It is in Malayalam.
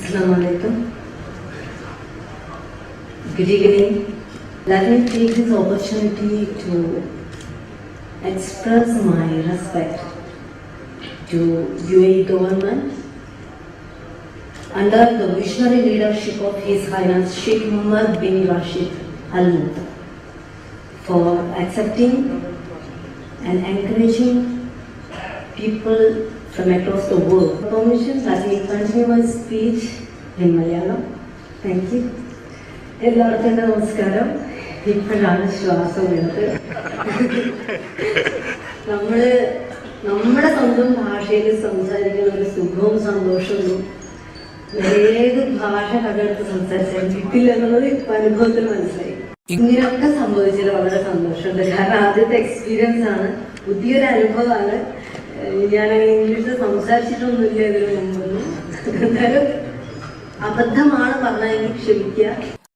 Assalamualaikum. Good evening. Let me take this opportunity to express my respect to UAE government under the visionary leadership of His Highness Sheikh Mohammed bin Rashid Al Maktoum for accepting and encouraging people from across the world. Permission, let me continue my speech in Malayalam. Thank you. എല്ലാവർക്കും എൻ്റെ നമസ്കാരം. ഇപ്പോഴാണ് ശ്വാസം വരുന്നത്. നമ്മുടെ സ്വന്തം ഭാഷയിൽ സംസാരിക്കുന്ന ഒരു സുഖവും സന്തോഷവും ഏത് ഭാഷ കണ്ടെടുത്ത് സംസാരിച്ചാലും കിട്ടില്ല എന്നുള്ളത് ഇപ്പൊ അനുഭവത്തിൽ മനസ്സിലായി. ഇങ്ങനെയൊക്കെ സംഭവിച്ചതിൽ വളരെ സന്തോഷമുണ്ട്. കാരണം ആദ്യത്തെ എക്സ്പീരിയൻസ് ആണ്, പുതിയൊരു അനുഭവമാണ്. ഞാൻ ഇംഗ്ലീഷിൽ സംസാരിച്ചിട്ടൊന്നുമില്ല ഇതിനു മുമ്പൊന്നും. എന്തായാലും അബദ്ധമാണ് പറഞ്ഞെങ്കിൽ ക്ഷമിക്കുക.